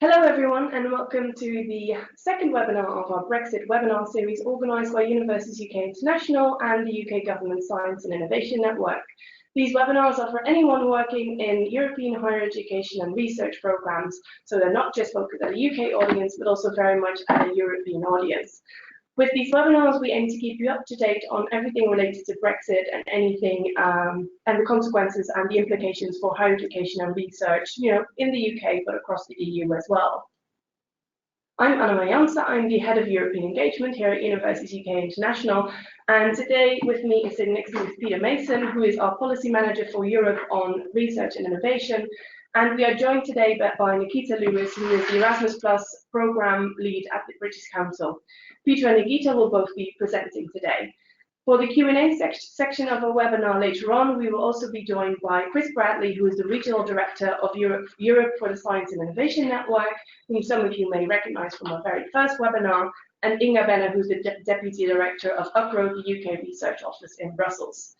Hello everyone and welcome to the second webinar of our Brexit webinar series organised by Universities UK International and the UK Government Science and Innovation Network. These webinars are for anyone working in European higher education and research programmes, so they're not just focused at a UK audience but also very much at a European audience. With these webinars, we aim to keep you up to date on everything related to Brexit and anything and the consequences and the implications for higher education and research, in the UK but across the EU as well. I'm Anna Jansa, I'm the Head of European Engagement here at Universities UK International, and today with me is sitting next to me Peter Mason, who is our Policy Manager for Europe on Research and Innovation, and we are joined today by Nikita Lewis, who is the Erasmus Plus Programme Lead at the British Council. Peter and Nikita will both be presenting today. For the Q&A section of our webinar later on, we will also be joined by Chris Bradley, who is the Regional Director of Europe for the Science and Innovation Network, whom some of you may recognise from our very first webinar, and Inga Benner, who's the Deputy Director of UPRO, the UK Research Office in Brussels.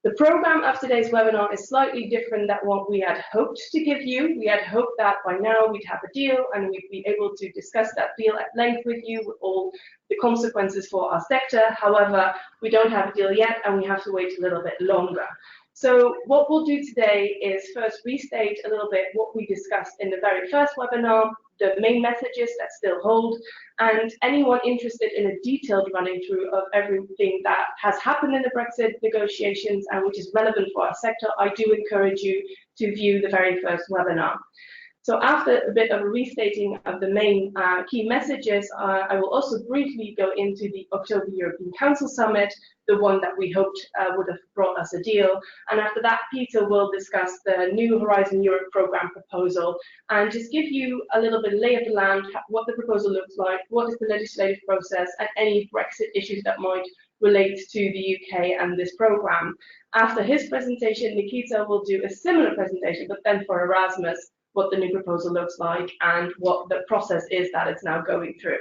The programme of today's webinar is slightly different than what we had hoped to give you. We had hoped that by now we'd have a deal and we'd be able to discuss that deal at length with you, with all the consequences for our sector. However, we don't have a deal yet and we have to wait a little bit longer. So what we'll do today is first restate a little bit what we discussed in the very first webinar, the main messages that still hold, and anyone interested in a detailed running through of everything that has happened in the Brexit negotiations and which is relevant for our sector, I do encourage you to view the very first webinar. So after a bit of a restating of the main key messages, I will also briefly go into the October European Council Summit, the one that we hoped would have brought us a deal. And after that, Peter will discuss the new Horizon Europe programme proposal and just give you a little bit of lay of the land, what the proposal looks like, what is the legislative process, and any Brexit issues that might relate to the UK and this programme. After his presentation, Nikita will do a similar presentation, but then for Erasmus, what the new proposal looks like and what the process is that it's now going through.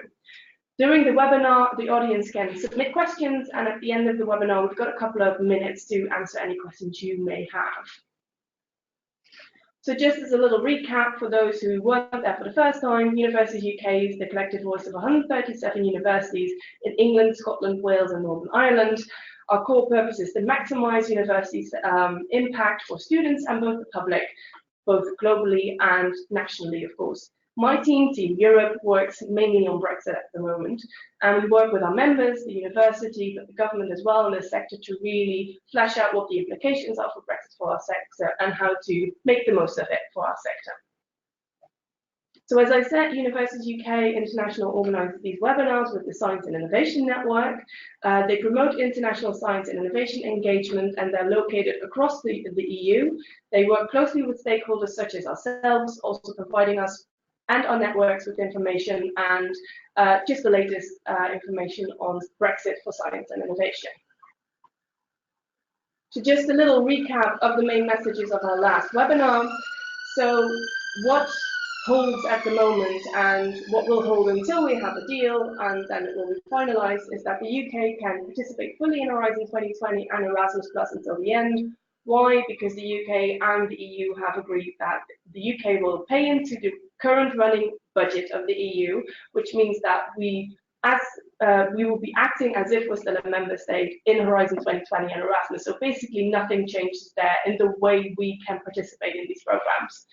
During the webinar, the audience can submit questions, and at the end of the webinar, we've got a couple of minutes to answer any questions you may have. So just as a little recap for those who weren't there for the first time, Universities UK is the collective voice of 137 universities in England, Scotland, Wales and Northern Ireland. Our core purpose is to maximise universities' impact for students and both the public, both globally and nationally, of course. My team, Team Europe, works mainly on Brexit at the moment, and we work with our members, the university, but the government as well in the sector to really flesh out what the implications are for Brexit for our sector and how to make the most of it for our sector. So as I said, Universities UK International organises these webinars with the Science and Innovation Network. They promote international science and innovation engagement, and they're located across the EU. They work closely with stakeholders such as ourselves, also providing us and our networks with information and just the latest information on Brexit for science and innovation. So just a little recap of the main messages of our last webinar. So what holds at the moment and what will hold until we have a deal and then it will be finalised is that the UK can participate fully in Horizon 2020 and Erasmus Plus until the end. Why? Because the UK and the EU have agreed that the UK will pay into the current running budget of the EU, which means that we will be acting as if we're still a member state in Horizon 2020 and Erasmus. So basically nothing changes there in the way we can participate in these programs.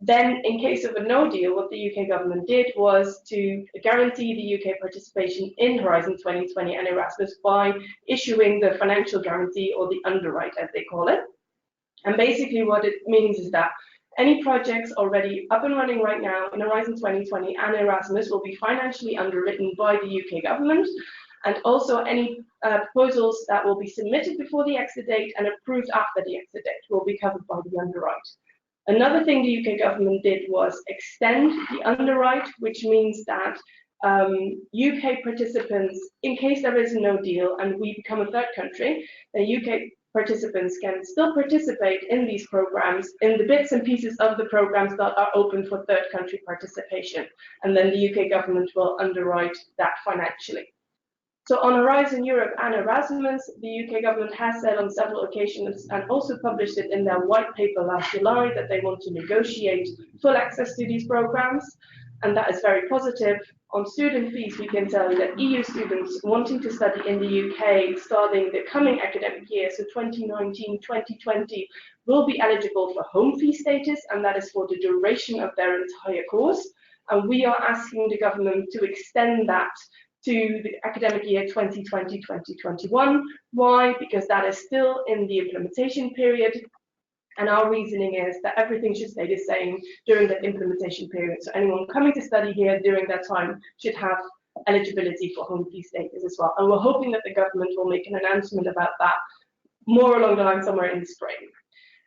Then, in case of a no deal, what the UK government did was to guarantee the UK participation in Horizon 2020 and Erasmus by issuing the financial guarantee, or the underwrite as they call it. And basically what it means is that any projects already up and running right now in Horizon 2020 and Erasmus will be financially underwritten by the UK government, and also any proposals that will be submitted before the exit date and approved after the exit date will be covered by the underwrite. Another thing the UK government did was extend the underwrite, which means that UK participants, in case there is no deal and we become a third country, the UK participants can still participate in these programs, in the bits and pieces of the programs that are open for third country participation. And then the UK government will underwrite that financially. So on Horizon Europe and Erasmus, the UK government has said on several occasions and also published it in their white paper last July that they want to negotiate full access to these programs. and that is very positive. On student fees, we can tell you that EU students wanting to study in the UK starting the coming academic year, so 2019-2020, will be eligible for home fee status, and that is for the duration of their entire course. And we are asking the government to extend that to the academic year 2020-2021. Why? Because that is still in the implementation period. And our reasoning is that everything should stay the same during that implementation period. So anyone coming to study here during that time should have eligibility for home fee status as well. And we're hoping that the government will make an announcement about that more along the line somewhere in the spring.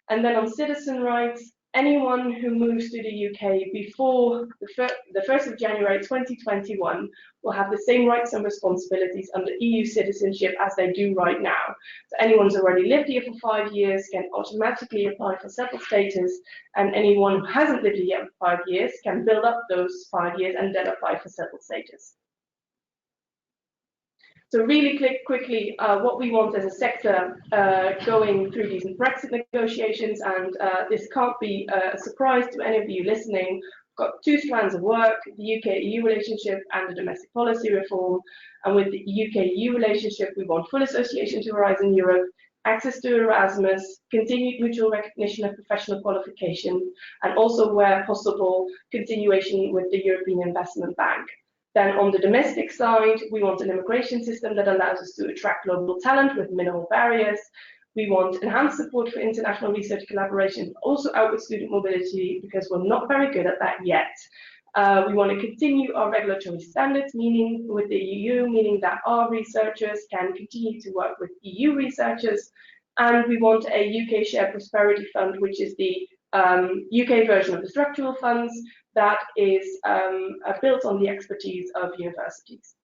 And then on citizen rights, anyone who moves to the UK before the 1st of January 2021 will have the same rights and responsibilities under EU citizenship as they do right now. So anyone who's already lived here for 5 years can automatically apply for settled status, and anyone who hasn't lived here yet for 5 years can build up those 5 years and then apply for settled status. So really quickly, what we want as a sector going through these Brexit negotiations, and this can't be a surprise to any of you listening, we've got 2 strands of work, the UK-EU relationship and the domestic policy reform. And with the UK-EU relationship, we want full association to Horizon Europe, access to Erasmus, continued mutual recognition of professional qualification, and also where possible, continuation with the European Investment Bank. Then on the domestic side, we want an immigration system that allows us to attract global talent with minimal barriers. We want enhanced support for international research collaboration, also outward student mobility, because we're not very good at that yet. We want to continue our regulatory standards, meaning with the EU, meaning that our researchers can continue to work with EU researchers. And we want a UK Shared Prosperity Fund, which is the UK version of the structural funds that is built on the expertise of universities.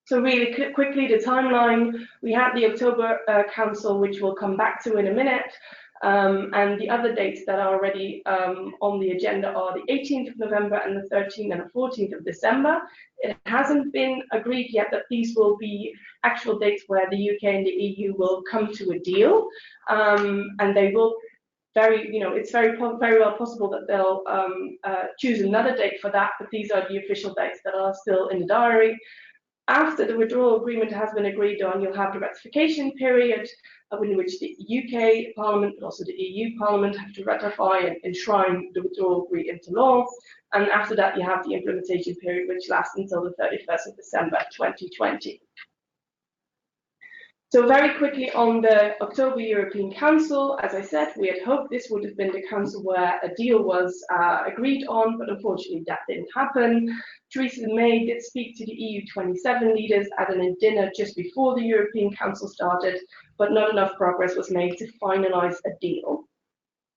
So really quickly, the timeline, we had the October Council, which we'll come back to in a minute, and the other dates that are already on the agenda are the 18th of November and the 13th and the 14th of December. It hasn't been agreed yet that these will be actual dates where the UK and the EU will come to a deal, and they will it's very well possible that they'll choose another date for that, but these are the official dates that are still in the diary. After the withdrawal agreement has been agreed on, you'll have the ratification period in which the UK Parliament, but also the EU Parliament, have to ratify and enshrine the withdrawal agreement into law. And after that, you have the implementation period, which lasts until the 31st of December 2020. So very quickly on the October European Council, as I said, we had hoped this would have been the council where a deal was agreed on, but unfortunately that didn't happen. Theresa May did speak to the EU 27 leaders at a dinner just before the European Council started, but not enough progress was made to finalise a deal.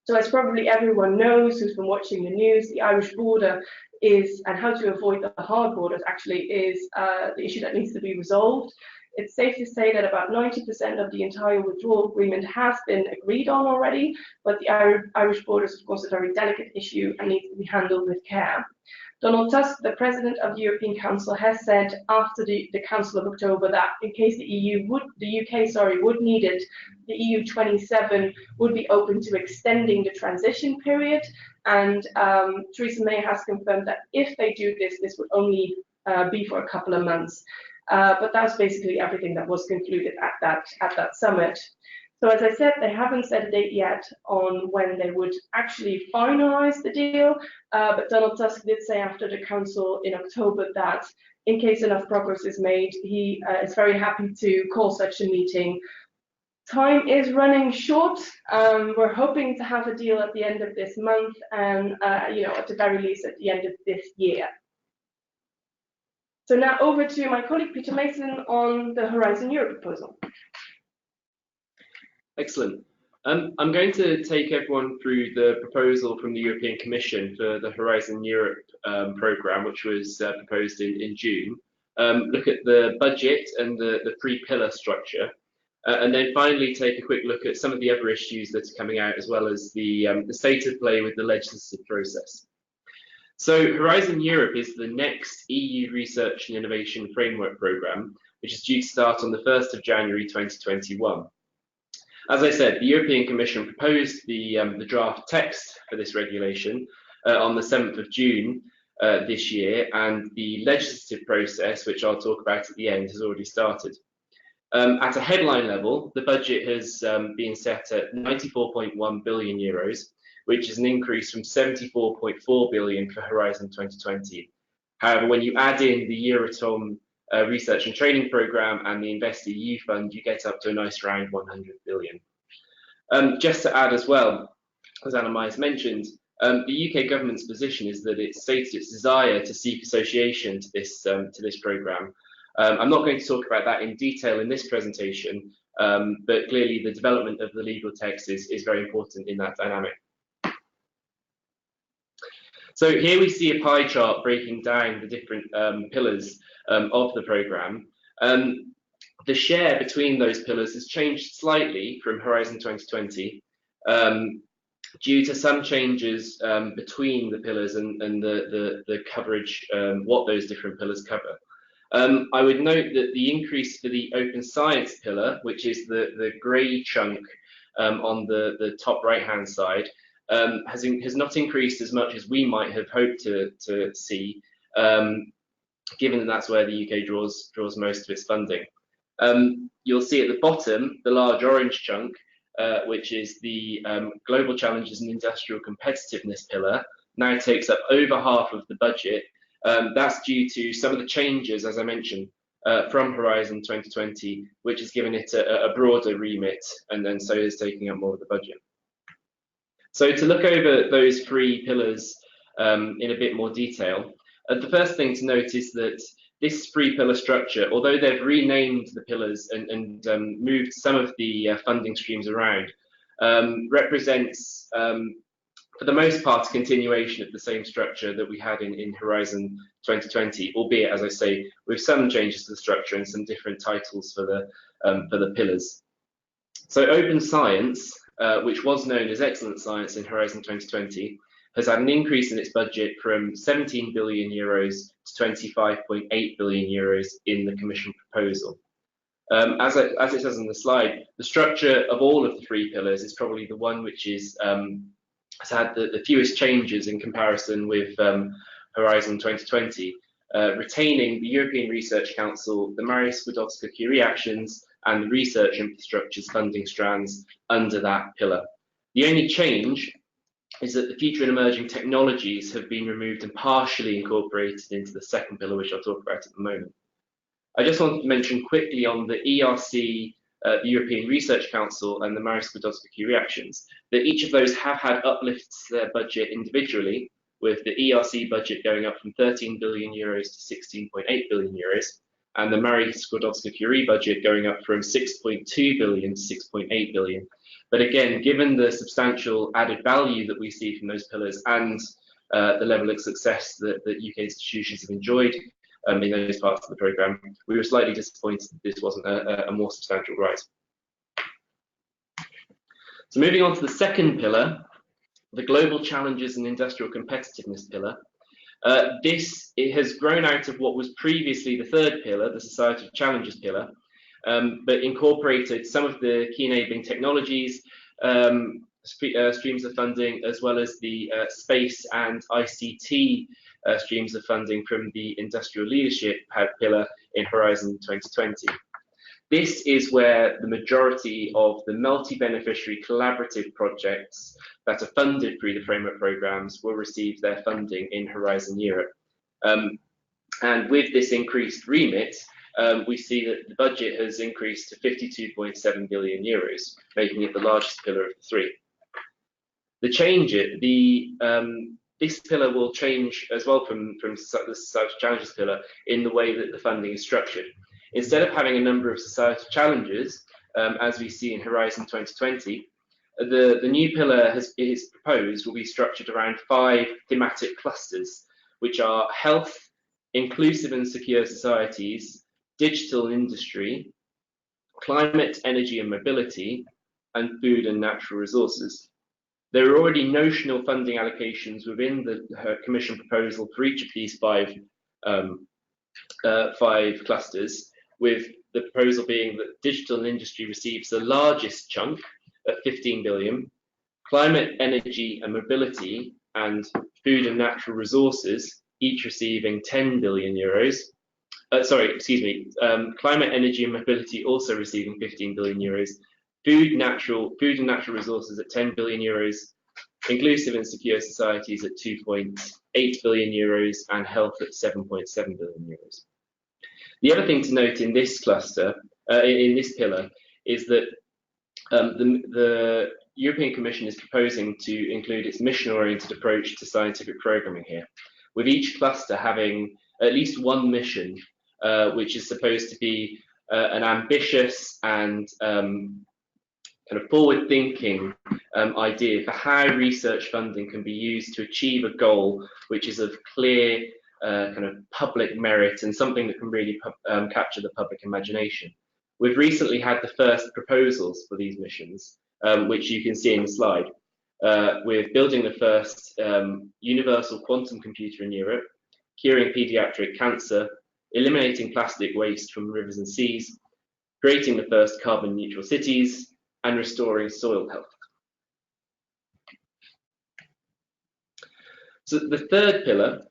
So as probably everyone knows who's been watching the news, the Irish border is, and how to avoid the hard borders actually, is the issue that needs to be resolved. It's safe to say that about 90% of the entire withdrawal agreement has been agreed on already, but the Irish border is, of course, a very delicate issue and needs to be handled with care. Donald Tusk, the president of the European Council, has said after the Council of October that in case the UK would need it, the EU 27 would be open to extending the transition period. And Theresa May has confirmed that if they do this, this would only be for a couple of months. But that's basically everything that was concluded at that summit. So as I said, they haven't set a date yet on when they would actually finalise the deal, but Donald Tusk did say after the Council in October that in case enough progress is made, he is very happy to call such a meeting. Time is running short. We're hoping to have a deal at the end of this month and, at the very least at the end of this year. So now over to my colleague Peter Mason on the Horizon Europe proposal. Excellent. I'm going to take everyone through the proposal from the European Commission for the Horizon Europe programme, which was proposed in June. Look at the budget and the three-pillar structure, and then finally take a quick look at some of the other issues that are coming out, as well as the state of play with the legislative process. So Horizon Europe is the next EU Research and Innovation Framework Programme, which is due to start on the 1st of January 2021. As I said, the European Commission proposed the draft text for this regulation on the 7th of June, this year, and the legislative process, which I'll talk about at the end, has already started. At a headline level, the budget has been set at 94.1 billion euros, which is an increase from 74.4 billion for Horizon 2020. However, when you add in the Euratom research and training programme and the InvestEU fund, you get up to a nice round 100 billion. Just to add as well, as Anna Myers mentioned, the UK government's position is that it stated its desire to seek association to this programme. I'm not going to talk about that in detail in this presentation, but clearly the development of the legal text is very important in that dynamic. So here we see a pie chart breaking down the different pillars of the programme. The share between those pillars has changed slightly from Horizon 2020 due to some changes between the pillars and the coverage, what those different pillars cover. I would note that the increase for the open science pillar, which is the grey chunk on the top right-hand side, has not increased as much as we might have hoped to see, given that that's where the UK draws most of its funding. You'll see at the bottom the large orange chunk, which is the Global Challenges and Industrial Competitiveness pillar, now takes up over half of the budget. That's due to some of the changes, as I mentioned, from Horizon 2020, which has given it a broader remit, and then so is taking up more of the budget. So to look over those three pillars in a bit more detail, the first thing to note is that this three-pillar structure, although they've renamed the pillars and moved some of the funding streams around, represents, for the most part, a continuation of the same structure that we had in Horizon 2020, albeit, as I say, with some changes to the structure and some different titles for the pillars. So open science, which was known as excellent science in Horizon 2020, has had an increase in its budget from 17 billion euros to 25.8 billion euros in the Commission proposal. As it says on the slide, the structure of all of the three pillars is probably the one which is has had the fewest changes in comparison with Horizon 2020, retaining the European Research Council, the Marie Skłodowska-Curie actions, and the research infrastructures funding strands under that pillar. The only change is that the future and emerging technologies have been removed and partially incorporated into the second pillar, which I'll talk about at the moment. I just want to mention quickly on the ERC, the European Research Council, and the Marie Skłodowska-Curie actions, that each of those have had uplifts to their budget individually, with the ERC budget going up from 13 billion euros to 16.8 billion euros, and the Marie Skłodowska-Curie budget going up from 6.2 billion to 6.8 billion. But again, given the substantial added value that we see from those pillars and the level of success that UK institutions have enjoyed in those parts of the programme, we were slightly disappointed that this wasn't a more substantial rise. So moving on to the second pillar, the Global Challenges and Industrial Competitiveness pillar. It has grown out of what was previously the third pillar, the Societal Challenges pillar, but incorporated some of the key enabling technologies, streams of funding, as well as the space and ICT streams of funding from the industrial leadership pillar in Horizon 2020. This is where the majority of the multi-beneficiary collaborative projects that are funded through the framework programmes will receive their funding in Horizon Europe. And with this increased remit, we see that the budget has increased to 52.7 billion euros, making it the largest pillar of the three. This pillar will change as well from the Societal Challenges pillar in the way that the funding is structured. Instead of having a number of societal challenges, as we see in Horizon 2020, the new pillar is proposed will be structured around 5 thematic clusters, which are health, inclusive and secure societies, digital industry, climate, energy and mobility, and food and natural resources. There are already notional funding allocations within the Commission proposal for each of these 5 clusters, with the proposal being that digital and industry receives the largest chunk at 15 billion, climate, energy and mobility, and food and natural resources each receiving 10 billion euros. Climate, energy and mobility also receiving 15 billion euros. Food and natural resources at 10 billion euros. Inclusive and secure societies at 2.8 billion euros, and health at 7.7 billion euros. The other thing to note in this cluster, in this pillar, is that the European Commission is proposing to include its mission-oriented approach to scientific programming here, with each cluster having at least one mission, which is supposed to be an ambitious and kind of forward-thinking idea for how research funding can be used to achieve a goal which is of clear kind of public merit and something that can really capture the public imagination. We've recently had the first proposals for these missions, which you can see in the slide. We're building the first universal quantum computer in Europe, curing pediatric cancer, eliminating plastic waste from rivers and seas, creating the first carbon neutral cities, and restoring soil health. So the third pillar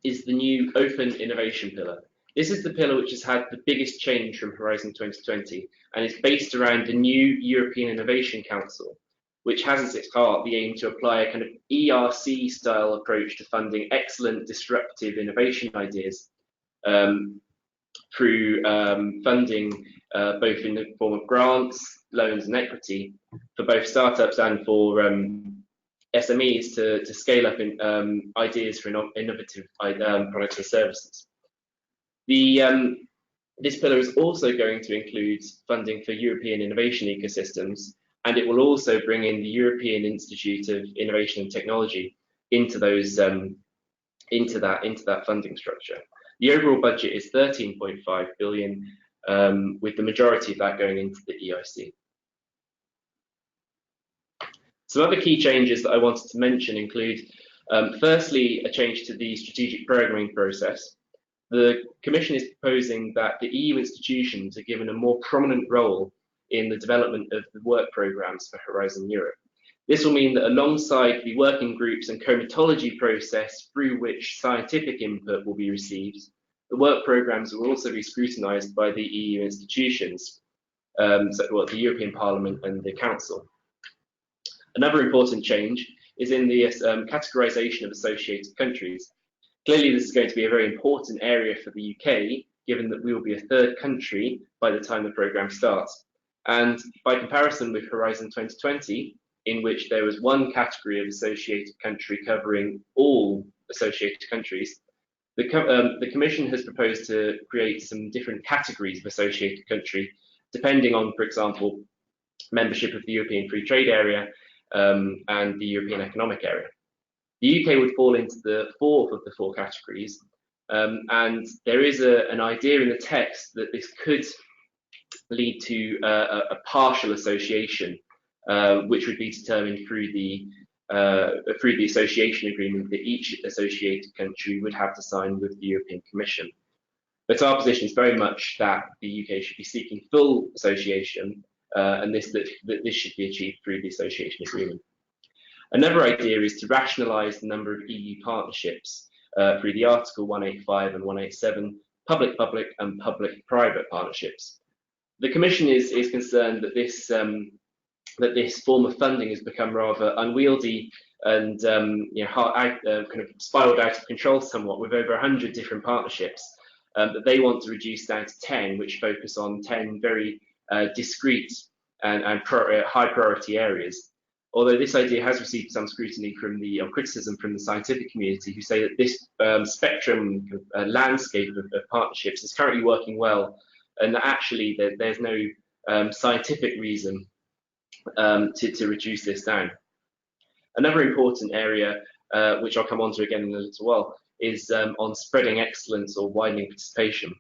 is the new open innovation pillar. This is the pillar which has had the biggest change from Horizon 2020 and is based around the new European Innovation Council, which has as its heart the aim to apply a kind of ERC style approach to funding excellent disruptive innovation ideas through funding both in the form of grants, loans and equity for both startups and for SMEs to scale up in ideas for innovative products and services. This pillar is also going to include funding for European innovation ecosystems, and it will also bring in the European Institute of Innovation and Technology into those into that funding structure. The overall budget is 13.5 billion, with the majority of that going into the EIC. Some other key changes that I wanted to mention include, firstly, a change to the strategic programming process. The Commission is proposing that the EU institutions are given a more prominent role in the development of the work programmes for Horizon Europe. This will mean that alongside the working groups and comitology process through which scientific input will be received, the work programmes will also be scrutinised by the EU institutions, the European Parliament and the Council. Another important change is in the categorisation of associated countries. Clearly, this is going to be a very important area for the UK, given that we will be a third country by the time the programme starts. And by comparison with Horizon 2020, in which there was one category of associated country covering all associated countries, the Commission has proposed to create some different categories of associated country, depending on, for example, membership of the European Free Trade Area and the European Economic Area. The UK would fall into the fourth of the four categories, and there is an idea in the text that this could lead to a partial association, which would be determined through the association agreement that each associated country would have to sign with the European Commission. But our position is very much that the UK should be seeking full association, and that this should be achieved through the association agreement. Another idea is to rationalise the number of EU partnerships through the Article 185 and 187, public-public and public-private partnerships. The Commission is concerned that this form of funding has become rather unwieldy and kind of spiralled out of control somewhat, with over 100 different partnerships that they want to reduce down to 10, which focus on 10 very discrete and high priority areas. Although this idea has received some scrutiny or criticism from the scientific community, who say that this spectrum landscape of partnerships is currently working well, and that actually there's no scientific reason to reduce this down. Another important area, which I'll come on to again in a little while, is on spreading excellence or widening participation.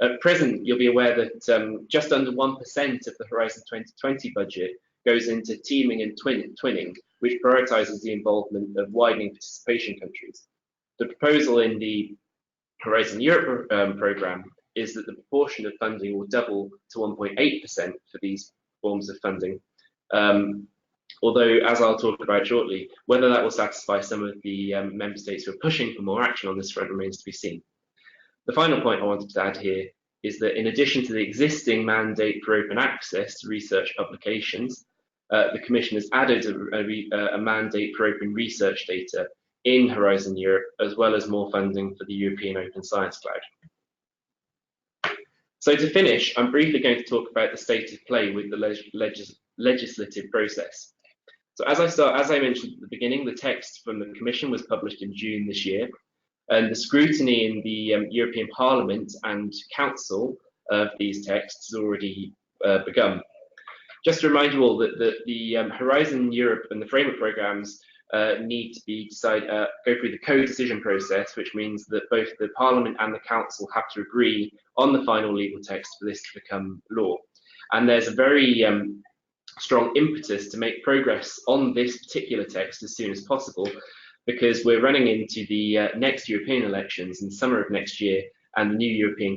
At present, you'll be aware that just under 1% of the Horizon 2020 budget goes into teaming and twinning, which prioritises the involvement of widening participation countries. The proposal in the Horizon Europe programme is that the proportion of funding will double to 1.8% for these forms of funding, Although, as I'll talk about shortly, whether that will satisfy some of the member states who are pushing for more action on this front remains to be seen. The final point I wanted to add here is that in addition to the existing mandate for open access to research publications, the Commission has added a mandate for open research data in Horizon Europe, as well as more funding for the European Open Science Cloud. So to finish, I'm briefly going to talk about the state of play with the legislative process. So as I mentioned at the beginning, the text from the Commission was published in June this year, and the scrutiny in the European Parliament and Council of these texts has already begun. Just to remind you all that the Horizon Europe and the framework programmes need to be go through the co-decision process, which means that both the Parliament and the Council have to agree on the final legal text for this to become law. And there's a very strong impetus to make progress on this particular text as soon as possible, because we're running into the next European elections in the summer of next year, and the new European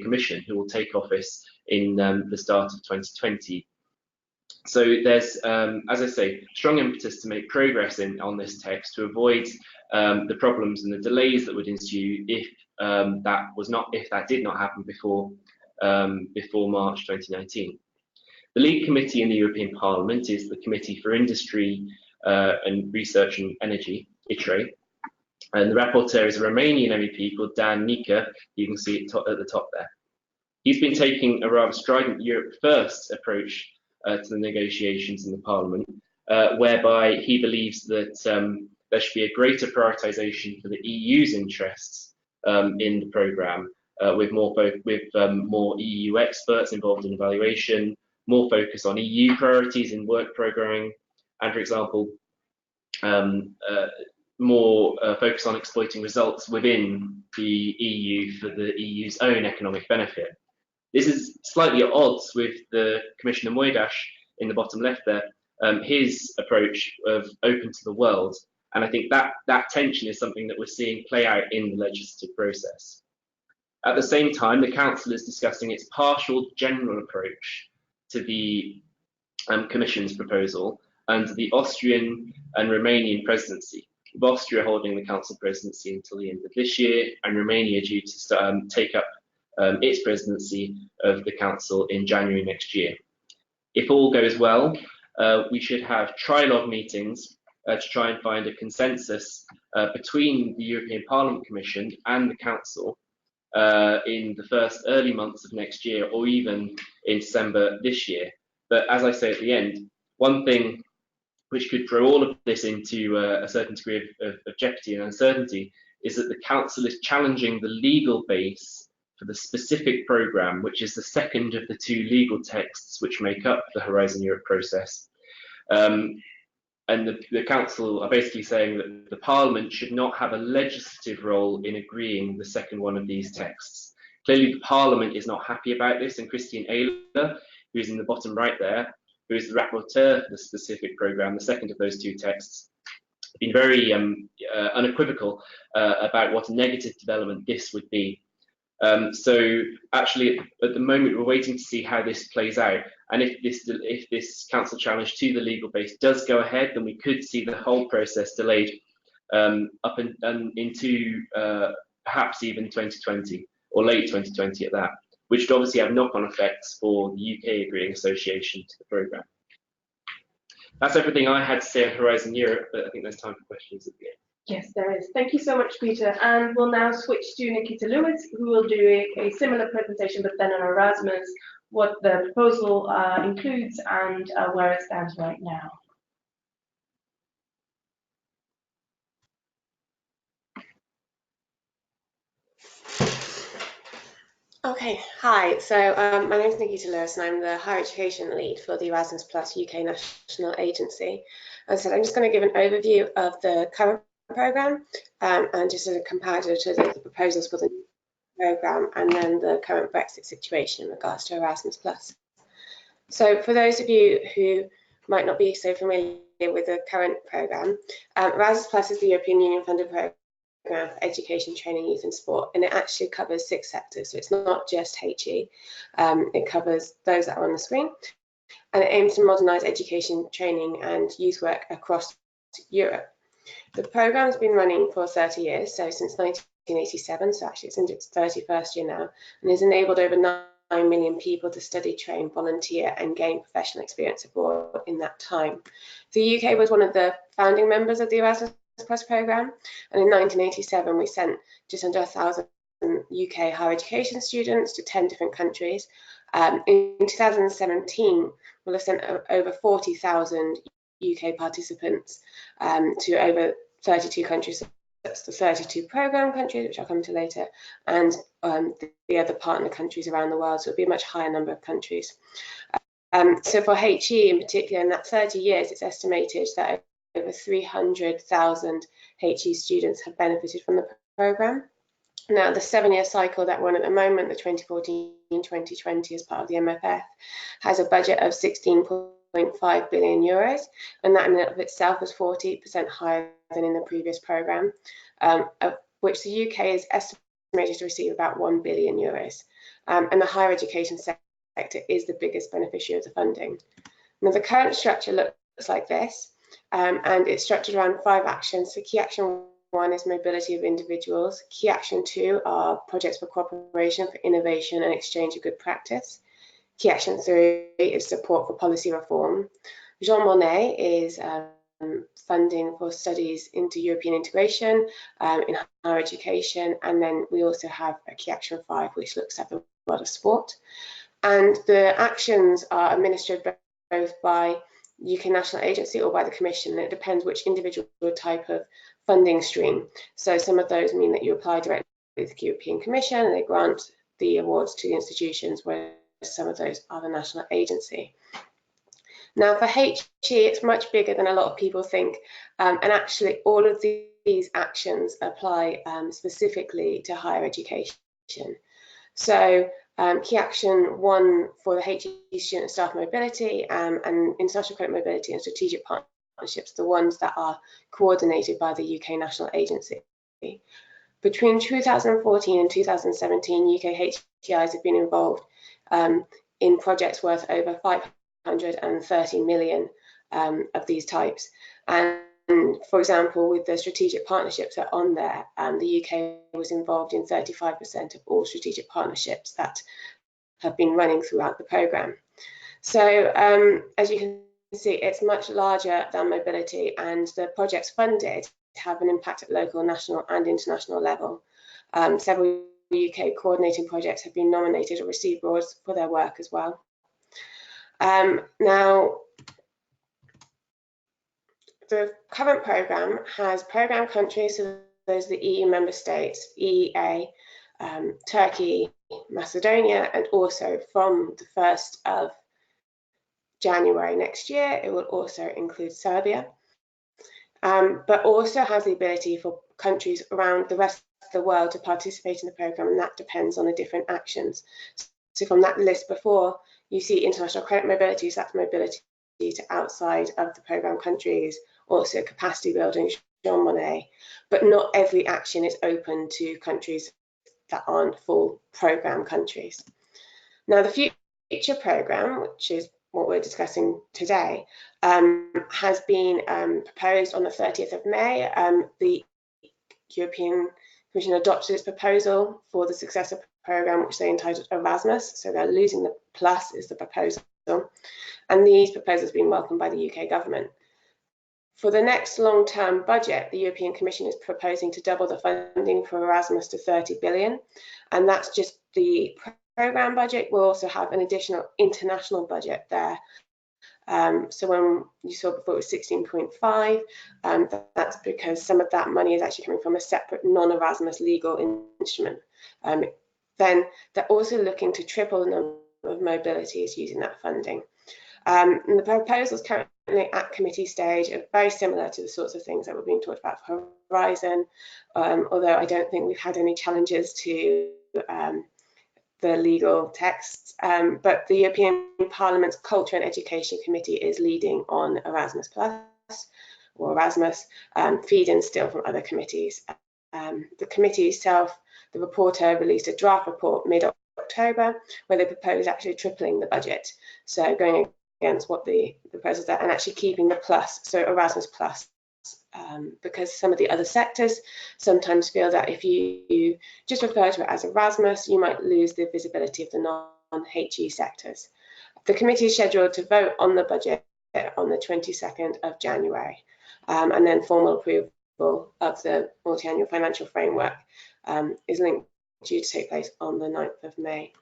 Commission, who will take office in the start of 2020. So there's, as I say, strong impetus to make progress on this text to avoid the problems and the delays that would ensue if that did not happen before March 2019. The lead committee in the European Parliament is the Committee for Industry and Research and Energy, ITRE, and the rapporteur is a Romanian MEP called Dan Nica. You can see it at the top there. He's been taking a rather strident Europe First approach to the negotiations in the Parliament, whereby he believes that there should be a greater prioritisation for the EU's interests in the programme, with more EU experts involved in evaluation, more focus on EU priorities in work programming, and, for example, more focus on exploiting results within the EU for the EU's own economic benefit. This is slightly at odds with the Commissioner Moedas in the bottom left there, his approach of open to the world, and I think that tension is something that we're seeing play out in the legislative process. At the same time, the Council is discussing its partial general approach to the Commission's proposal under the Austrian and Romanian presidency, with Austria holding the Council presidency until the end of this year, and Romania due to take up its presidency of the Council in January next year. If all goes well, we should have trilogue meetings to try and find a consensus between the European Parliament Commission and the Council in the first early months of next year, or even in December this year. But as I say at the end, one thing which could throw all of this into a certain degree of jeopardy and uncertainty is that the Council is challenging the legal base for the specific programme, which is the second of the two legal texts which make up the Horizon Europe process. And the Council are basically saying that the Parliament should not have a legislative role in agreeing the second one of these texts. Clearly, the Parliament is not happy about this, and Christian Ehler, who is in the bottom right there, who is the rapporteur for the specific programme, the second of those two texts, been very unequivocal about what a negative development this would be. So actually, at the moment, we're waiting to see how this plays out. And if this Council challenge to the legal base does go ahead, then we could see the whole process delayed up into perhaps even 2020 or late 2020 at that, which would obviously have knock-on effects for the UK agreeing association to the programme. That's everything I had to say on Horizon Europe, but I think there's time for questions at the end. Yes, there is. Thank you so much, Peter. And we'll now switch to Nikita Lewis, who will do a similar presentation, but then on Erasmus, what the proposal includes and where it stands right now. Okay, hi. So my name is Nikita Lewis, and I'm the Higher Education Lead for the Erasmus Plus UK National Agency. As I said, I'm just going to give an overview of the current programme and just a comparative to the proposals for the new programme, and then the current Brexit situation in regards to Erasmus Plus. So for those of you who might not be so familiar with the current programme, Erasmus Plus is the European Union funded programme for education, training, youth and sport, and it actually covers 6 sectors. So it's not just HE, it covers those that are on the screen. and it aims to modernise education, training and youth work across Europe. The programme's been running for 30 years, so since 1987, so actually it's in its 31st year now, and has enabled over 9 million people to study, train, volunteer and gain professional experience abroad in that time. The UK was one of the founding members of the Erasmus Plus programme, and in 1987 we sent just under 1,000 UK higher education students to 10 different countries. In 2017 we'll have sent over 40,000 UK participants to over 32 countries. That's the 32 programme countries, which I'll come to later, and the other partner countries around the world, so it'll be a much higher number of countries. So for HE in particular, in that 30 years, it's estimated that over 300,000 HE students have benefited from the programme. Now, the 7-year cycle that we're on at the moment, the 2014-2020 as part of the MFF, has a budget of 16.5 billion euros, and that in and of itself is 40% higher than in the previous programme, of which the UK is estimated to receive about 1 billion euros. And the higher education sector is the biggest beneficiary of the funding. Now, the current structure looks like this, and it's structured around 5 actions. So key action 1 is mobility of individuals. Key action 2 are projects for cooperation, for innovation and exchange of good practice. Key action 3 is support for policy reform. Jean Monnet is funding for studies into European integration in higher education, and then we also have a key action 5 which looks at the world of sport. And the actions are administered both by UK National Agency or by the Commission, and it depends which individual type of funding stream. So some of those mean that you apply directly with the European Commission and they grant the awards to the institutions, whereas some of those are the national agency. Now for HE, it's much bigger than a lot of people think, and actually all of these actions apply specifically to higher education. So key action 1 for the HE student staff mobility and international credit mobility and strategic partnerships, the ones that are coordinated by the UK National Agency. Between 2014 and 2017, UK HEIs have been involved in projects worth over 530 million of these types. And for example, with the strategic partnerships that are on there, the UK was involved in 35% of all strategic partnerships that have been running throughout the programme. So as you can see, it's much larger than mobility, and the projects funded have an impact at local, national and international level. Several UK coordinating projects have been nominated or received awards for their work as well. Now, the current programme has programme countries, so there's the EU member states, EEA, Turkey, Macedonia, and also from the 1st of January next year, it will also include Serbia, but also has the ability for countries around the rest of the world to participate in the programme, and that depends on the different actions. So from that list before, you see international credit mobility, so that's mobility to outside of the programme countries, also capacity building, Jean Monnet, but not every action is open to countries that aren't full programme countries. Now the future programme, which is what we're discussing today, has been proposed on the 30th of May. The European Commission adopted its proposal for the successor programme, which they entitled Erasmus, so they're losing the plus is the proposal, and these proposals have been welcomed by the UK government. For the next long-term budget, the European Commission is proposing to double the funding for Erasmus to 30 billion, and that's just the programme budget. We'll also have an additional international budget there. So when you saw before it was 16.5, that's because some of that money is actually coming from a separate non-Erasmus legal instrument. Then they're also looking to triple the number of mobilities using that funding. And the proposals currently at committee stage are very similar to the sorts of things that were being talked about for Horizon, although I don't think we've had any challenges to the legal texts, but the European Parliament's Culture and Education Committee is leading on Erasmus Plus or Erasmus, feed-in still from other committees. The committee itself, the reporter released a draft report mid-October where they proposed actually tripling the budget, so going against what the proposals are and actually keeping the plus, so Erasmus plus, because some of the other sectors sometimes feel that if you just refer to it as Erasmus, you might lose the visibility of the non-HE sectors. The committee is scheduled to vote on the budget on the 22nd of January, and then formal approval of the multi-annual financial framework is due to take place on the 9th of May.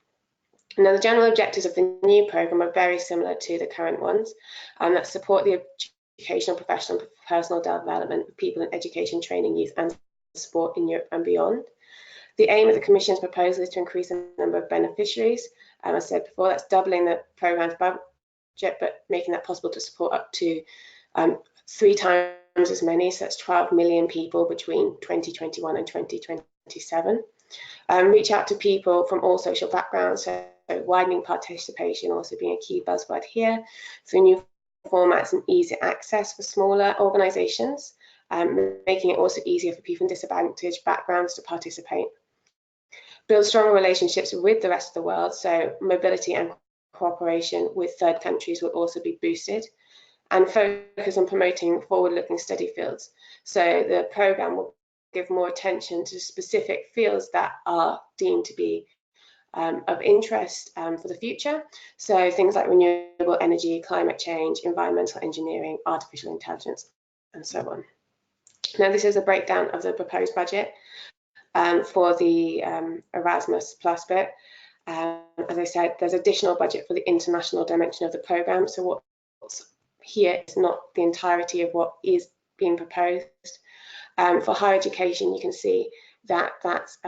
Now, the general objectives of the new programme are very similar to the current ones, that support the educational, professional, and personal development of people in education, training, youth and sport in Europe and beyond. The aim of the Commission's proposal is to increase the number of beneficiaries. As I said before, that's doubling the programme's budget, but making that possible to support up to 3 times as many, so that's 12 million people between 2021 and 2027. Reach out to people from all social backgrounds, so widening participation also being a key buzzword here, through new formats and easier access for smaller organisations, making it also easier for people in disadvantaged backgrounds to participate. Build stronger relationships with the rest of the world, so mobility and cooperation with third countries will also be boosted, and focus on promoting forward-looking study fields. So the programme will give more attention to specific fields that are deemed to be of interest for the future. So things like renewable energy, climate change, environmental engineering, artificial intelligence, and so on. Now, this is a breakdown of the proposed budget for the Erasmus Plus bit. As I said, there's additional budget for the international dimension of the programme. So what's here is not the entirety of what is being proposed. For higher education, you can see that that's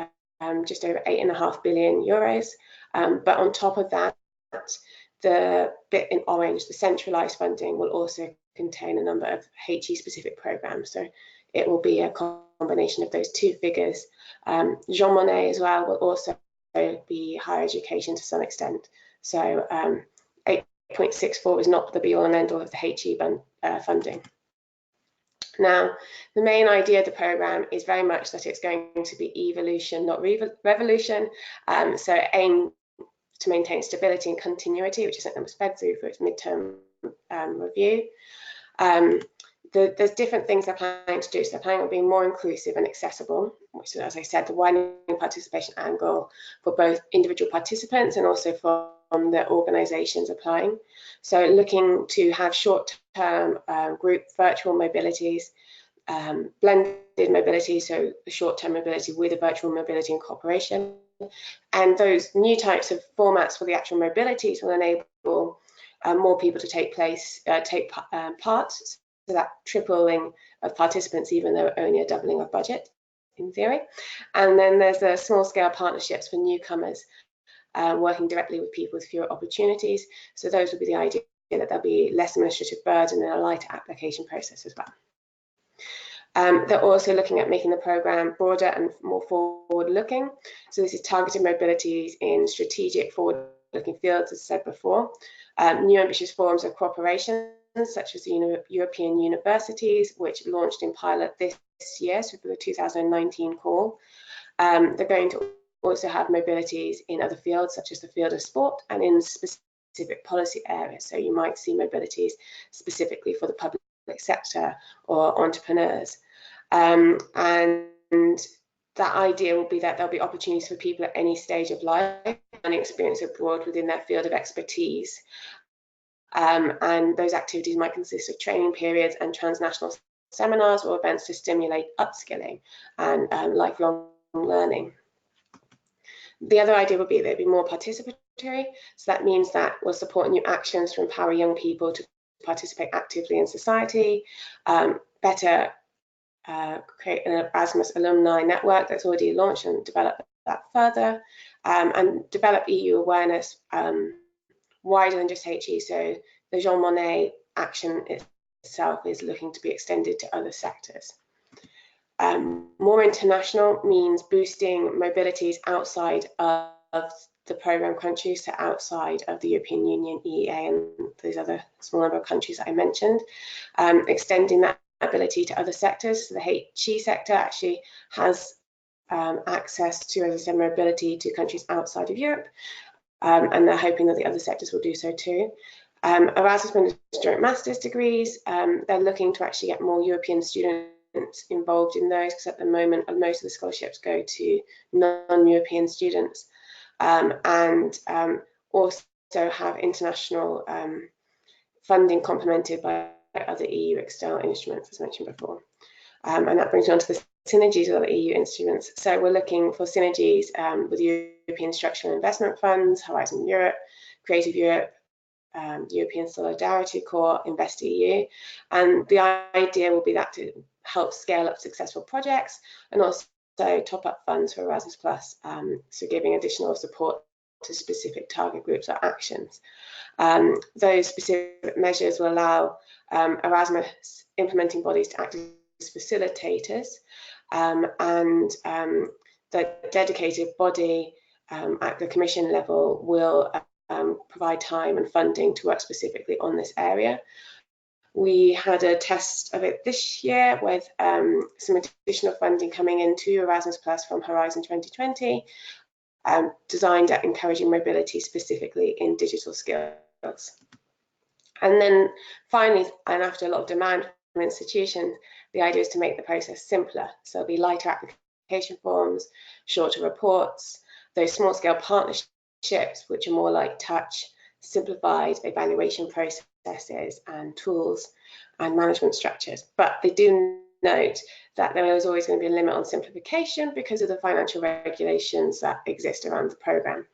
just over 8.5 billion euros. But on top of that, the bit in orange, the centralised funding, will also contain a number of HE-specific programmes. So it will be a combination of those two figures. Jean Monnet as well will also be higher education to some extent. So 8.64 is not the be-all and end-all of the HE funding. Now, the main idea of the programme is very much that it's going to be evolution, not revolution. So aim to maintain stability and continuity, which is something that was fed through for its midterm review. There's different things they're planning to do. So they're planning on being more inclusive and accessible, which is, as I said, the widening participation angle for both individual participants and also from the organisations applying. So looking to have short-term group virtual mobilities, blended mobility, so short-term mobility with a virtual mobility and cooperation. And those new types of formats for the actual mobilities will enable more people to take part. So that tripling of participants, even though only a doubling of budget in theory. And then there's the small scale partnerships for newcomers, working directly with people with fewer opportunities. So those would be the idea that there'll be less administrative burden and a lighter application process as well. They're also looking at making the programme broader and more forward-looking. So this is targeted mobilities in strategic forward-looking fields, as I said before. New ambitious forms of cooperation, such as the European universities, which launched in pilot this year, so for the 2019 call. They're going to also have mobilities in other fields, such as the field of sport and in specific policy areas. So you might see mobilities specifically for the public sector or entrepreneurs. And that idea will be that there'll be opportunities for people at any stage of life and experience abroad within their field of expertise. And those activities might consist of training periods and transnational seminars or events to stimulate upskilling and lifelong learning. The other idea would be that it'd be more participatory. So that means that we'll support new actions to empower young people to participate actively in society, better create an Erasmus alumni network that's already launched and develop that further, and develop EU awareness wider than just HE. So the Jean Monnet action itself is looking to be extended to other sectors. More international means boosting mobilities outside of the programme countries, so outside of the European Union, EEA, and those other small number of countries that I mentioned, extending that ability to other sectors. So the HE sector actually has access to, as I said, mobility to countries outside of Europe, and they're hoping that the other sectors will do so too. Erasmus Mundus joint master's degrees, they're looking to actually get more European students involved in those, because at the moment most of the scholarships go to non-European students, and also have international funding complemented by other EU external instruments, as mentioned before. And that brings me on to the synergies with other EU instruments. So we're looking for synergies with European Structural Investment Funds, Horizon Europe, Creative Europe, European Solidarity Corps, InvestEU, and the idea will be that to help scale up successful projects and also top up funds for Erasmus+, so giving additional support to specific target groups or actions. Those specific measures will allow Erasmus implementing bodies to act as facilitators, and the dedicated body at the Commission level will provide time and funding to work specifically on this area. We had a test of it this year with some additional funding coming into Erasmus Plus from Horizon 2020, designed at encouraging mobility specifically in digital skills. And then finally, and after a lot of demand from institutions, the idea is to make the process simpler. So there'll be lighter application forms, shorter reports, those small scale partnerships which are more like touch, simplified evaluation processes and tools and management structures. But they do note that there is always going to be a limit on simplification because of the financial regulations that exist around the programme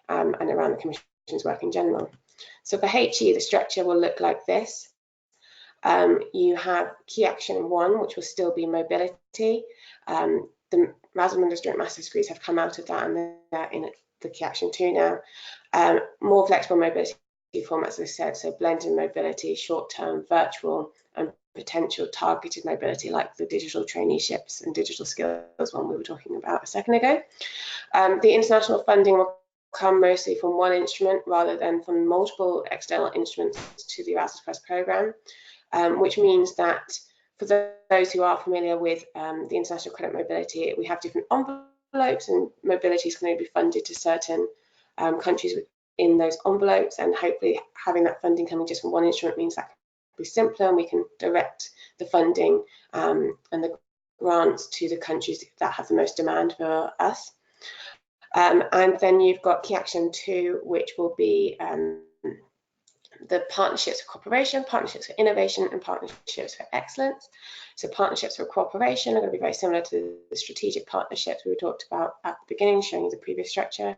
and around the Commission's work in general. So for HE, the structure will look like this. You have key action 1, which will still be mobility. The Erasmus Mundus joint master's degrees have come out of that, and they're in the key action 2 now. More flexible mobility formats, as I said, so blended mobility, short-term, virtual, and potential targeted mobility, like the digital traineeships and digital skills one we were talking about a second ago. The international funding will come mostly from one instrument rather than from multiple external instruments to the Erasmus Plus programme, which means that for those who are familiar with the international credit mobility, we have different envelopes, and mobility is going to be funded to certain countries in those envelopes, and hopefully having that funding coming just from one instrument means that can be simpler and we can direct the funding and the grants to the countries that have the most demand for us. And then you've got key action 2, which will be the partnerships for cooperation, partnerships for innovation, and partnerships for excellence. So partnerships for cooperation are going to be very similar to the strategic partnerships we talked about at the beginning, showing you the previous structure.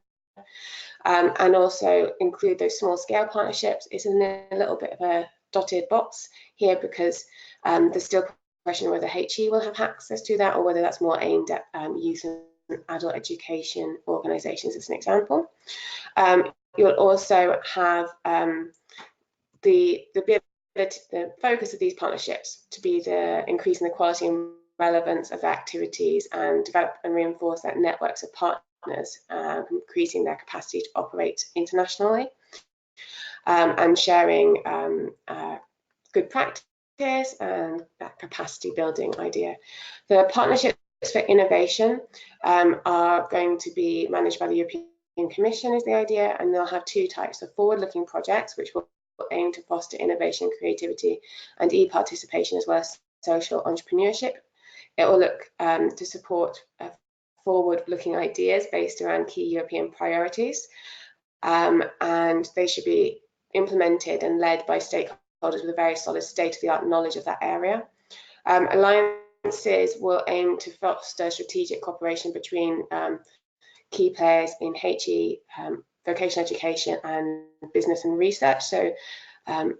And also include those small scale partnerships. It's in a little bit of a dotted box here because there's still a question whether HE will have access to that or whether that's more aimed at youth and adult education organisations, as an example. You'll also have the focus of these partnerships to be the increasing the quality and relevance of activities and develop and reinforce that networks of partners, increasing their capacity to operate internationally, and sharing good practice and that capacity building idea. The partnerships for innovation are going to be managed by the European Commission, is the idea, and they'll have 2 types of forward-looking projects which will aim to foster innovation, creativity and e-participation, as well as social entrepreneurship. It will look to support forward-looking ideas based around key European priorities, and they should be implemented and led by stakeholders with a very solid state-of-the-art knowledge of that area. Alliances will aim to foster strategic cooperation between key players in HE, vocational education and business and research. So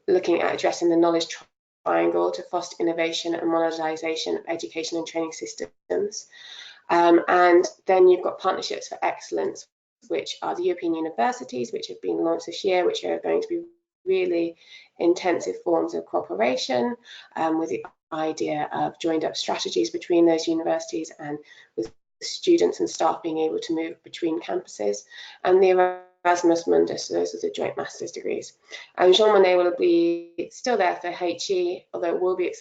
looking at addressing the knowledge triangle to foster innovation and modernisation of education and training systems. And then you've got partnerships for excellence, which are the European universities, which have been launched this year, which are going to be really intensive forms of cooperation with the idea of joined up strategies between those universities and with students and staff being able to move between campuses. And the Erasmus Mundus, so those are the joint master's degrees. And Jean Monnet will be still there for HE, although it will be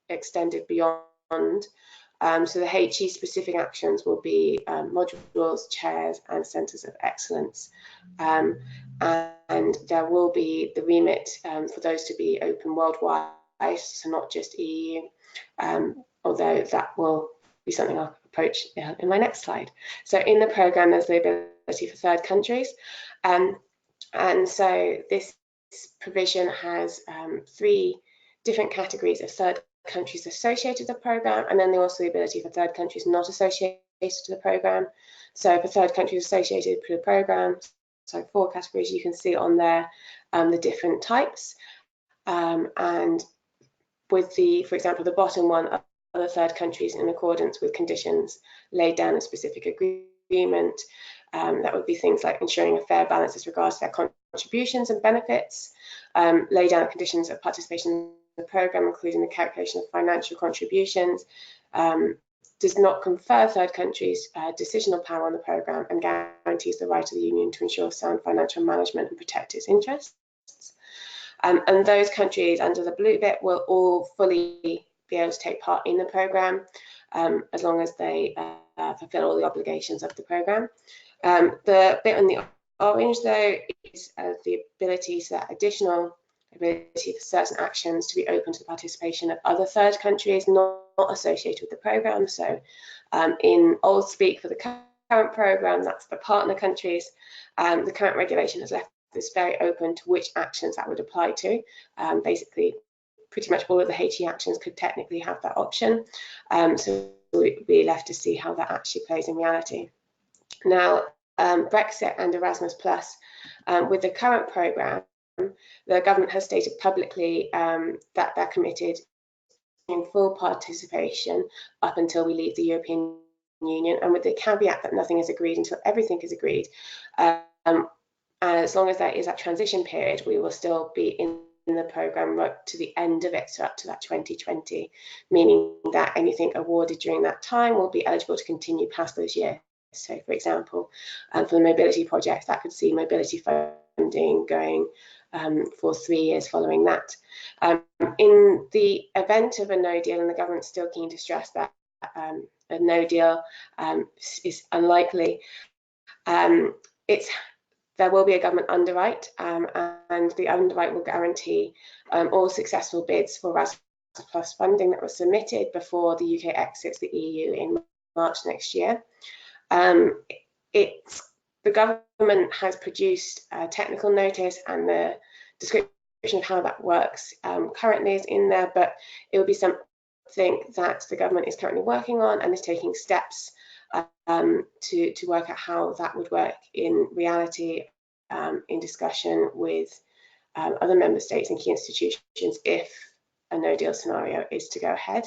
extended beyond So the HE specific actions will be modules, chairs, and centres of excellence. And there will be the remit for those to be open worldwide, so not just EU, although that will be something I'll approach in my next slide. So in the programme, there's the ability for third countries. And so this provision has 3 different categories of third countries associated with the programme, and then there's also the ability for third countries not associated to the programme. So for third countries associated with the programme, so 4 categories, you can see on there the different types. And with the, for example, the bottom one, other third countries in accordance with conditions laid down in a specific agreement. That would be things like ensuring a fair balance as regards to their contributions and benefits, lay down conditions of participation in the programme, including the calculation of financial contributions, does not confer third countries decisional power on the programme, and guarantees the right of the Union to ensure sound financial management and protect its interests. And those countries under the blue bit will all fully be able to take part in the programme, as long as they fulfil all the obligations of the programme. The bit on the orange, though, is the ability, so that additional ability for certain actions to be open to the participation of other third countries not associated with the programme. So in old speak for the current programme, that's the partner countries. The current regulation has left this very open to which actions that would apply to. Basically, pretty much all of the HE actions could technically have that option. So we'd be left to see how that actually plays in reality. Now, Brexit and Erasmus Plus, with the current programme, the government has stated publicly that they're committed in full participation up until we leave the European Union, and with the caveat that nothing is agreed until everything is agreed. As long as there is that transition period, we will still be in the programme right to the end of it, so up to that 2020, meaning that anything awarded during that time will be eligible to continue past those years. So, for example, for the mobility project, that could see mobility funding going for 3 years following that. In the event of a no deal, and the government's still keen to stress that a no deal is unlikely, there will be a government underwrite, and the underwrite will guarantee all successful bids for Erasmus Plus funding that was submitted before the UK exits the EU in March next year. The government has produced a technical notice, and the description of how that works currently is in there, but it will be something that the government is currently working on and is taking steps to work out how that would work in reality, in discussion with other member states and key institutions if a no deal scenario is to go ahead.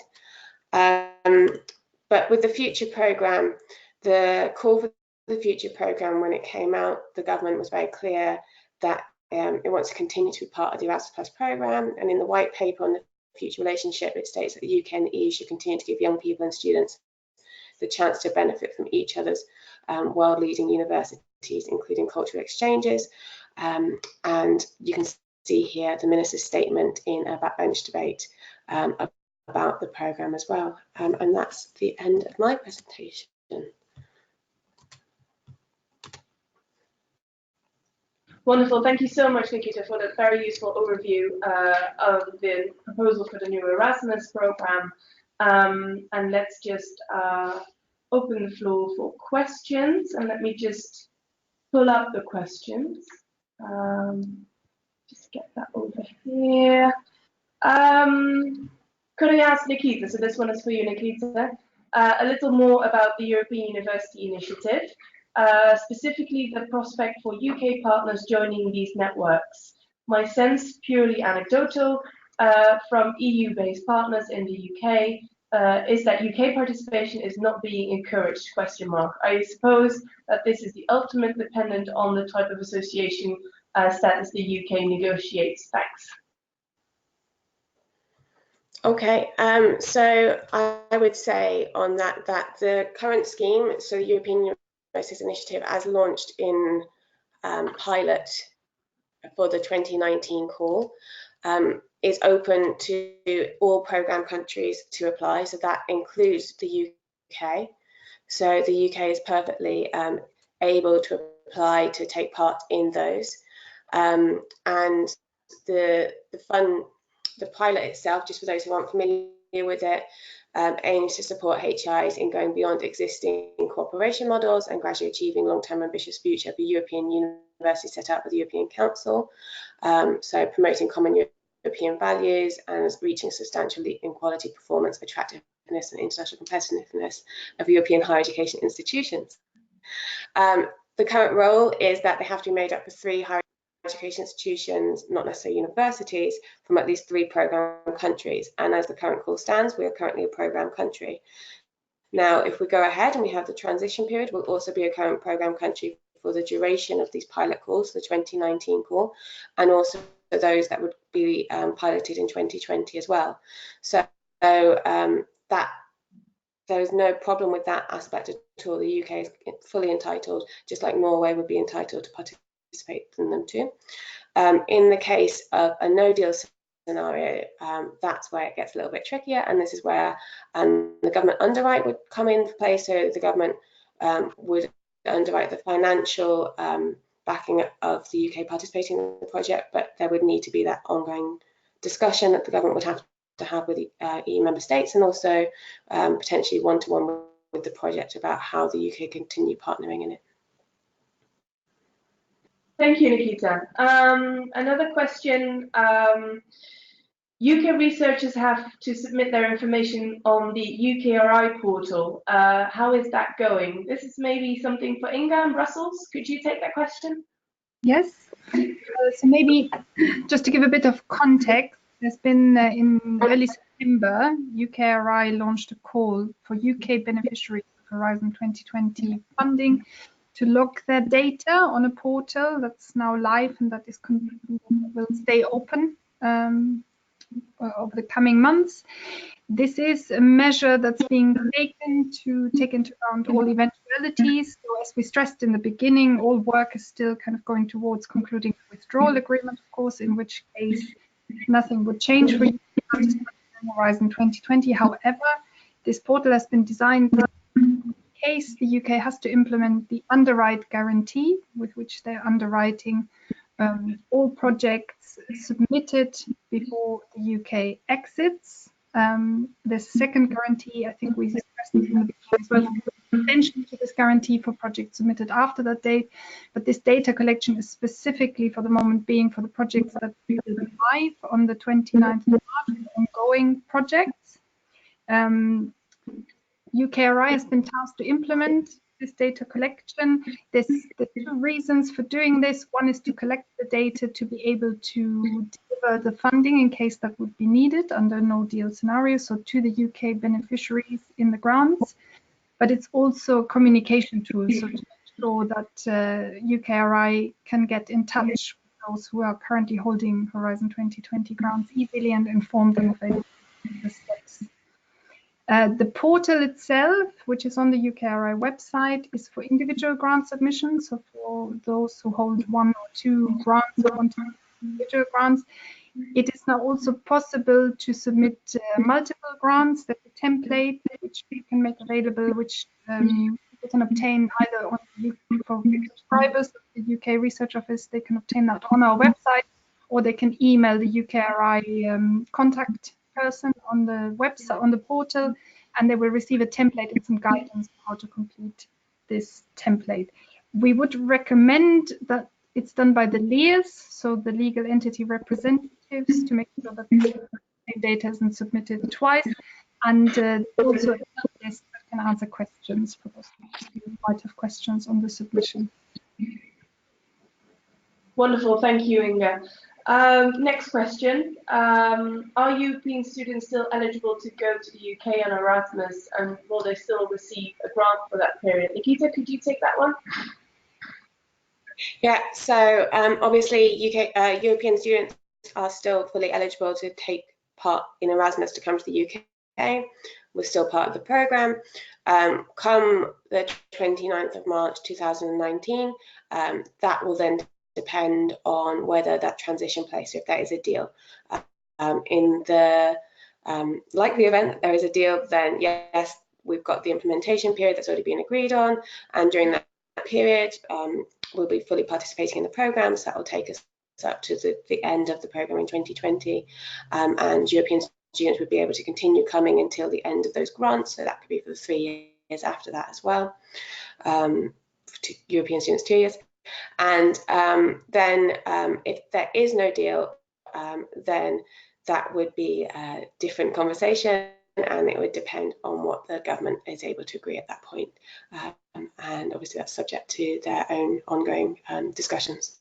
But with the future programme, the call for the future programme, when it came out, the government was very clear that it wants to continue to be part of the Erasmus Plus programme, and in the white paper on the future relationship, it states that the UK and the EU should continue to give young people and students the chance to benefit from each other's world-leading universities, including cultural exchanges. And you can see here the Minister's statement in a backbench debate about the programme as well. And that's the end of my presentation. Wonderful. Thank you so much, Nikita, for that very useful overview of the proposal for the new Erasmus programme. And let's just open the floor for questions. And let me just pull up the questions. Just get that over here. Could I ask Nikita, so this one is for you, Nikita, a little more about the European University Initiative, specifically the prospect for UK partners joining these networks. My sense, purely anecdotal, from EU-based partners in the UK, is that UK participation is not being encouraged, ? I suppose that this is the ultimate dependent on the type of association status the UK negotiates. Thanks. Okay, so I would say on that the current scheme, so the European Universities Initiative, as launched in pilot for the 2019 call, is open to all programme countries to apply, so that includes the UK. So the UK is perfectly able to apply to take part in those. And the pilot itself, just for those who aren't familiar with it, aims to support HIs in going beyond existing cooperation models and gradually achieving long-term ambitious future for European universities set out by the European Council. So promoting common European values and reaching substantial leap in quality, performance, attractiveness and international competitiveness of European higher education institutions. The current role is that they have to be made up of 3 higher education institutions, not necessarily universities, from at least 3 programme countries. And as the current call stands, we are currently a programme country. Now, if we go ahead and we have the transition period, we'll also be a current programme country for the duration of these pilot calls, the 2019 call, and also those that would be piloted in 2020 as well. So that there's no problem with that aspect at all. The UK is fully entitled, just like Norway would be entitled to participate in them too. In the case of a no-deal scenario, that's where it gets a little bit trickier, and this is where the government underwrite would come into play. So the government would underwrite the financial backing of the UK participating in the project, but there would need to be that ongoing discussion that the government would have to have with the EU member states, and also potentially one-to-one with the project about how the UK continue partnering in it. Thank you, Nikita. Another question. UK researchers have to submit their information on the UKRI portal. How is that going? This is maybe something for Inga in Brussels. Could you take that question? Yes. So maybe just to give a bit of context, there's been in early September, UKRI launched a call for UK beneficiaries of Horizon 2020 funding to log their data on a portal that's now live and that is will stay open over the coming months. This is a measure that's being taken to take into account all eventualities. So as we stressed in the beginning, all work is still kind of going towards concluding the withdrawal agreement, of course, in which case nothing would change for Horizon 2020. However, this portal has been designed in case the UK has to implement the underwrite guarantee, with which they're underwriting all projects submitted before the UK exits. The second guarantee, I think we discussed in the beginning as well, extension to this guarantee for projects submitted after that date. But this data collection is specifically for the moment being for the projects that will be live on the 29th of March, ongoing projects. UKRI has been tasked to implement this data collection. There's the 2 reasons for doing this. One is to collect the data to be able to deliver the funding in case that would be needed under no deal scenario, so to the UK beneficiaries in the grants. But it's also a communication tool, so to make sure that UKRI can get in touch with those who are currently holding Horizon 2020 grants easily and inform them of the steps. The portal itself, which is on the UKRI website, is for individual grant submissions. So for those who hold 1 or 2 grants or want to individual grants, it is now also possible to submit multiple grants. There's a template which you can make available, which you can obtain either on the UK, for subscribers of the UK Research Office. They can obtain that on our website, or they can email the UKRI contact person on the website, on the portal, and they will receive a template and some guidance on how to complete this template. We would recommend that it's done by the LEAs, so the legal entity representatives, to make sure that the same data isn't submitted twice, and also a list that can answer questions for those who might have questions on the submission. Wonderful, thank you, Inga. Next question. Are European students still eligible to go to the UK on Erasmus, and will they still receive a grant for that period? Nikita, could you take that one? Yeah, so obviously European students are still fully eligible to take part in Erasmus to come to the UK. We're still part of the programme. Come the 29th of March 2019, that will then depend on whether that transition place, if that is a deal. in the likely event that there is a deal, then yes, we've got the implementation period that's already been agreed on, and during that period, we'll be fully participating in the programme. So that will take us up to the end of the programme in 2020, and European students would be able to continue coming until the end of those grants. So that could be for the 3 years after that as well. European students 2 years. And then if there is no deal, then that would be a different conversation, and it would depend on what the government is able to agree at that point. And obviously that's subject to their own ongoing discussions.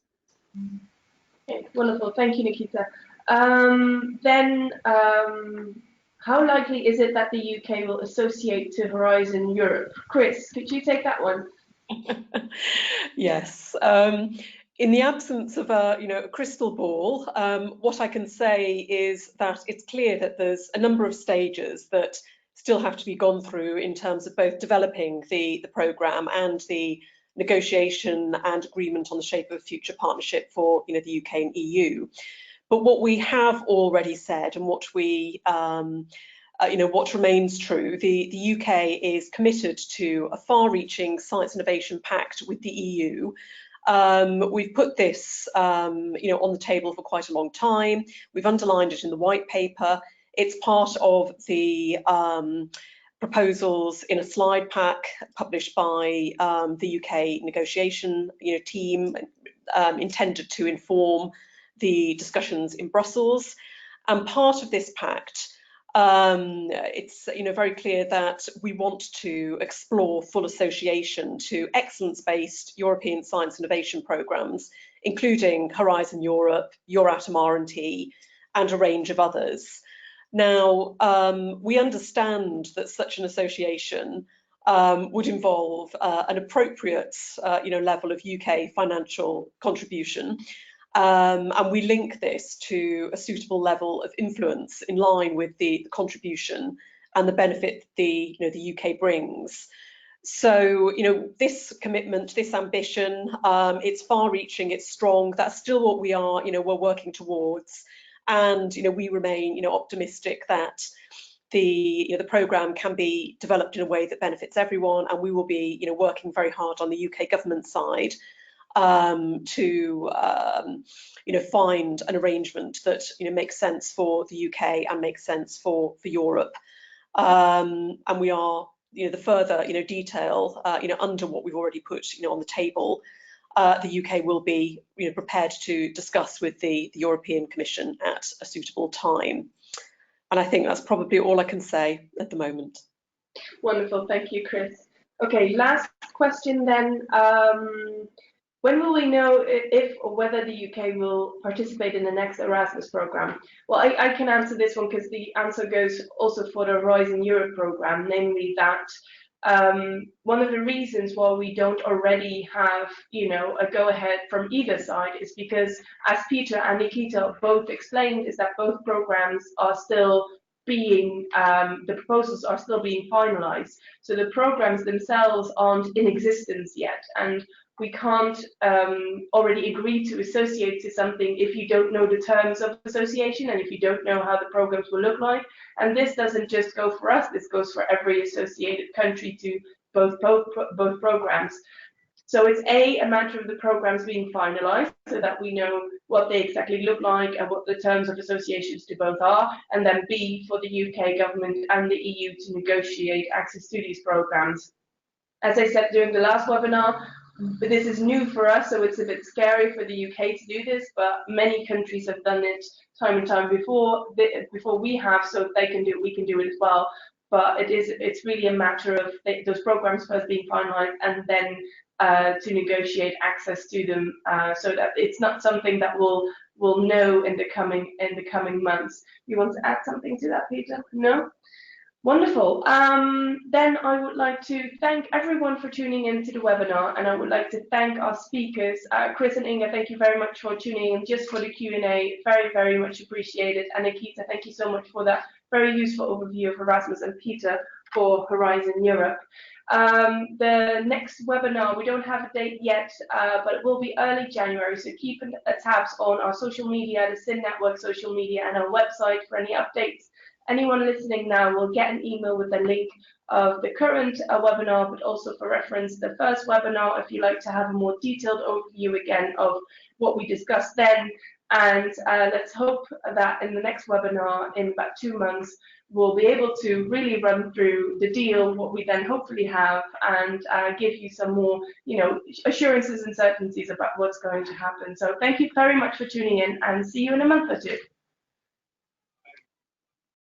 Okay, wonderful, thank you, Nikita. How likely is it that the UK will associate to Horizon Europe? Chris, could you take that one? Yes. In the absence of a crystal ball, what I can say is that it's clear that there's a number of stages that still have to be gone through in terms of both developing the programme and the negotiation and agreement on the shape of a future partnership for the UK and EU. But what we have already said, and what we what remains true, the UK is committed to a far-reaching science innovation pact with the EU. We've put this on the table for quite a long time. We've underlined it in the white paper. It's part of the proposals in a slide pack published by the UK negotiation team, intended to inform the discussions in Brussels. And part of this pact, it's very clear that we want to explore full association to excellence-based European science innovation programmes, including Horizon Europe, Euratom R&T, and a range of others. Now, we understand that such an association would involve an appropriate level of UK financial contribution. And we link this to a suitable level of influence in line with the contribution and the benefit the UK brings. So this commitment, this ambition, it's far-reaching, it's strong. That's still what we are we're working towards, and we remain optimistic that the programme can be developed in a way that benefits everyone, and we will be working very hard on the UK government side to find an arrangement that makes sense for the UK and makes sense for Europe, and we are the further detail under what we've already put on the table. The UK will be prepared to discuss with the European Commission at a suitable time, and I think that's probably all I can say at the moment. Wonderful, thank you, Chris. Okay, last question then. When will we know if or whether the UK will participate in the next Erasmus programme? Well, I can answer this one because the answer goes also for the Horizon Europe programme, namely that one of the reasons why we don't already have, a go-ahead from either side is because, as Peter and Nikita both explained, is that both programmes are still being, the proposals are still being finalised. So the programmes themselves aren't in existence yet, and we can't already agree to associate to something if you don't know the terms of association and if you don't know how the programs will look like. And this doesn't just go for us, this goes for every associated country to both programs. So it's a matter of the programs being finalized so that we know what they exactly look like and what the terms of associations to both are, and then B, for the UK government and the EU to negotiate access to these programs. As I said during the last webinar, but this is new for us, so it's a bit scary for the UK to do this, but many countries have done it time and time before we have, so if they can do it, we can do it as well. But it's really a matter of those programs first being finalized and then to negotiate access to them, so that it's not something that we'll know in the coming months. You want to add something to that, Peter? No? Wonderful. Then I would like to thank everyone for tuning in to the webinar, and I would like to thank our speakers. Chris and Inga, thank you very much for tuning in just for the Q&A. Very, very much appreciated. And Nikita, thank you so much for that very useful overview of Erasmus, and Peter for Horizon Europe. The next webinar, we don't have a date yet, but it will be early January, so keep tabs on our social media, the SIN Network social media, and our website for any updates. Anyone listening now will get an email with the link of the current webinar, but also for reference, the first webinar, if you like to have a more detailed overview again of what we discussed then. And let's hope that in the next webinar in about 2 months, we'll be able to really run through the deal, what we then hopefully have, and give you some more, assurances and certainties about what's going to happen. So thank you very much for tuning in, and see you in a month or two.